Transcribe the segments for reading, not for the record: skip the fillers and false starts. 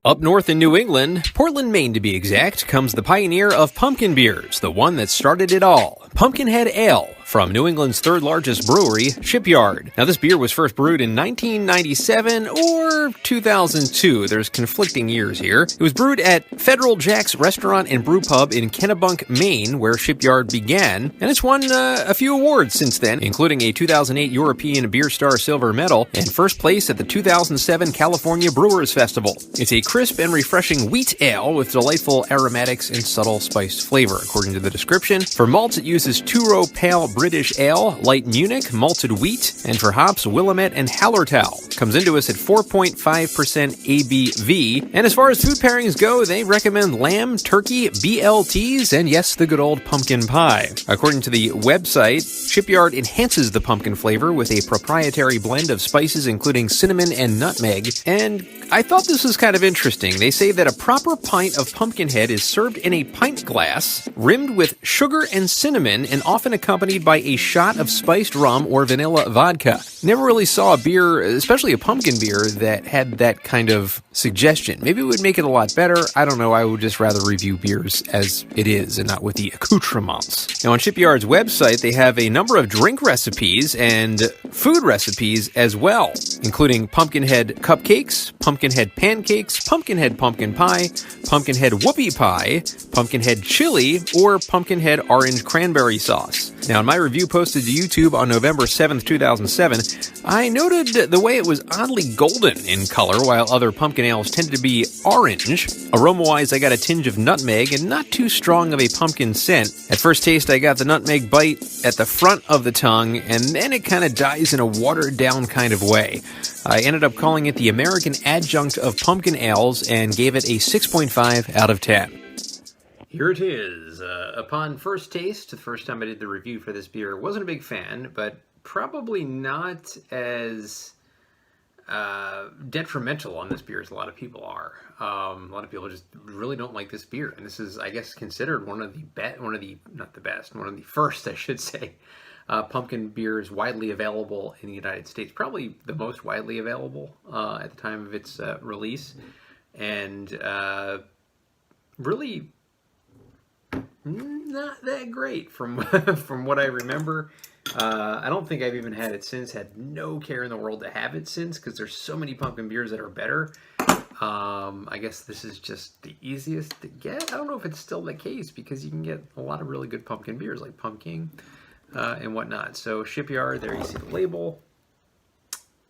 Up north in New England, Portland, Maine to be exact, comes the pioneer of pumpkin beers, the one that started it all, Pumpkinhead Ale, from New England's third largest brewery, Shipyard. Now, this beer was first brewed in 1997 or 2002. There's conflicting years here. It was brewed at Federal Jack's Restaurant and Brew Pub in Kennebunk, Maine, where Shipyard began, and it's won a few awards since then, including a 2008 European Beer Star Silver Medal and first place at the 2007 California Brewers Festival. It's a crisp and refreshing wheat ale with delightful aromatics and subtle spiced flavor, according to the description. For malts, it uses two-row pale British ale, light Munich, malted wheat, and for hops, Willamette and Hallertau. Comes into us at 4.5% ABV. And as far as food pairings go, they recommend lamb, turkey, BLTs, and yes, the good old pumpkin pie. According to the website, Shipyard enhances the pumpkin flavor with a proprietary blend of spices including cinnamon and nutmeg. And I thought this was kind of interesting. They say that a proper pint of Pumpkinhead is served in a pint glass, rimmed with sugar and cinnamon, and often accompanied by a shot of spiced rum or vanilla vodka. Never really saw a beer, especially a pumpkin beer, that had that kind of suggestion. Maybe it would make it a lot better. I don't know. I would just rather review beers as it is and not with the accoutrements. Now, on Shipyard's website, they have a number of drink recipes and food recipes as well, including Pumpkinhead cupcakes, Pumpkinhead pancakes, Pumpkinhead pumpkin pie, Pumpkinhead whoopie pie, Pumpkinhead chili, or Pumpkinhead orange cranberry sauce. Now, in my review posted to YouTube on November 7th, 2007, I noted the way it was oddly golden in color, while other pumpkin ales tended to be orange. Aroma-wise, I got a tinge of nutmeg and not too strong of a pumpkin scent. At first taste, I got the nutmeg bite at the front of the tongue, and then it kind of dies in a watered-down kind of way. I ended up calling it the American adjunct of pumpkin ales and gave it a 6.5 out of 10. Here it is. Upon first taste, the first time I did the review for this beer, wasn't a big fan, but probably not as detrimental on this beer as a lot of people are. A lot of people just really don't like this beer, and this is, I guess, considered one of the first, I should say, pumpkin beers widely available in the United States. Probably the most widely available at the time of its release, and really not that great from from what I remember. I don't think I've even had it since. Had no care in the world to have it since, because there's so many pumpkin beers that are better. I guess this is just the easiest to get. I don't know if it's still the case, because you can get a lot of really good pumpkin beers like Pumpkin and whatnot. So Shipyard, there you see the label,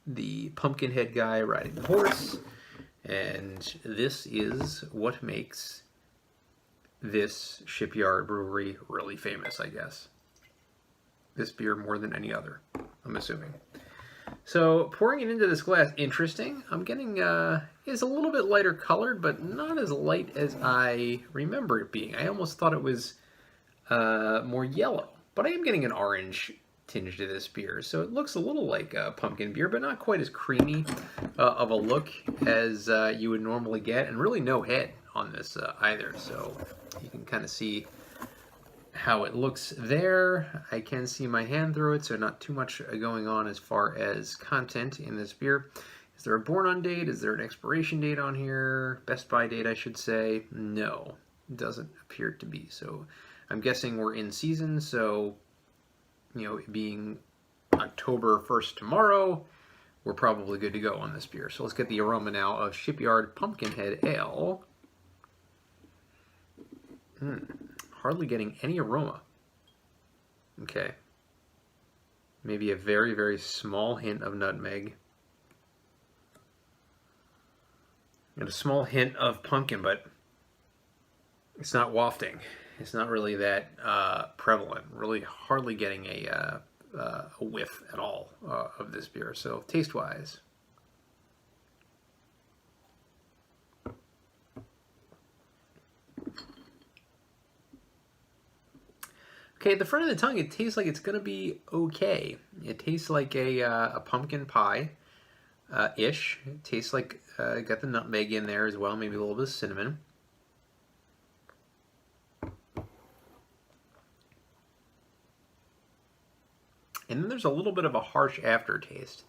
the Pumpkinhead guy riding the horse, and this is what makes this Shipyard brewery really famous, I guess. This beer more than any other, I'm assuming. So pouring it into this glass, interesting. I'm getting, it's a little bit lighter colored, but not as light as I remember it being. I almost thought it was more yellow, but I am getting an orange tinge to this beer. So it looks a little like a pumpkin beer, but not quite as creamy of a look as you would normally get, and really no head on this either. So you can kind of see how it looks there. I can see my hand through it, so not too much going on as far as content in this beer. Is there a born on date? Is there an expiration date on here? Best by date, I should say. No, it doesn't appear to be. So I'm guessing we're in season, so, you know, it being October 1st tomorrow, we're probably good to go on this beer. So let's get the aroma now of Shipyard Pumpkinhead Ale. Hardly getting any aroma. Okay. Maybe a very, very small hint of nutmeg. And a small hint of pumpkin, but it's not wafting. It's not really that prevalent. Really hardly getting a whiff at all of this beer. So taste-wise, okay, at the front of the tongue, it tastes like it's going to be okay. It tastes like a pumpkin pie ish. It tastes like got the nutmeg in there as well, maybe a little bit of cinnamon. And then there's a little bit of a harsh aftertaste.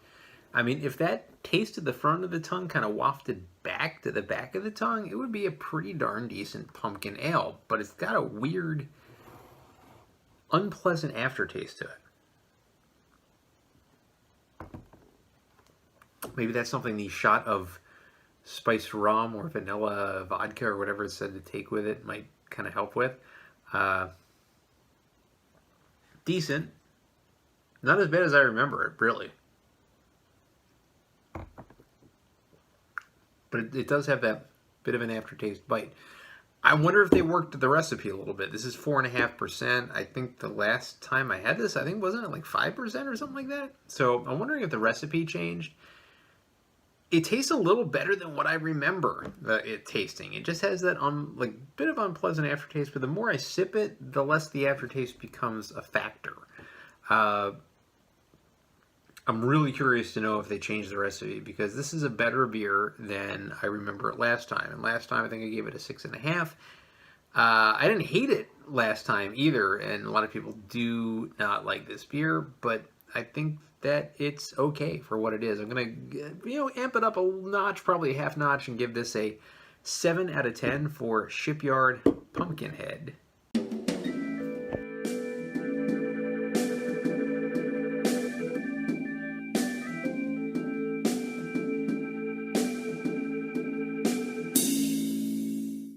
I mean, if that taste at the front of the tongue kind of wafted back back to the back of the tongue, it would be a pretty darn decent pumpkin ale. But it's got a weird, unpleasant aftertaste to it. Maybe that's something the shot of spiced rum or vanilla vodka or whatever it's said to take with it might kind of help with. Decent. Not as bad as I remember it, really. But it does have that bit of an aftertaste bite. I wonder if they worked the recipe a little bit. This is 4.5%. I think the last time I had this, I think, wasn't it like 5% or something like that? So I'm wondering if the recipe changed. It tastes a little better than what I remember it tasting. It just has that bit of unpleasant aftertaste, but the more I sip it, the less the aftertaste becomes a factor. I'm really curious to know if they changed the recipe, because this is a better beer than I remember it last time. And last time I think I gave it a 6.5. I didn't hate it last time either, and a lot of people do not like this beer, but I think that it's okay for what it is. I'm gonna, amp it up a notch, probably a half notch, and give this a 7 out of 10 for Shipyard Pumpkinhead.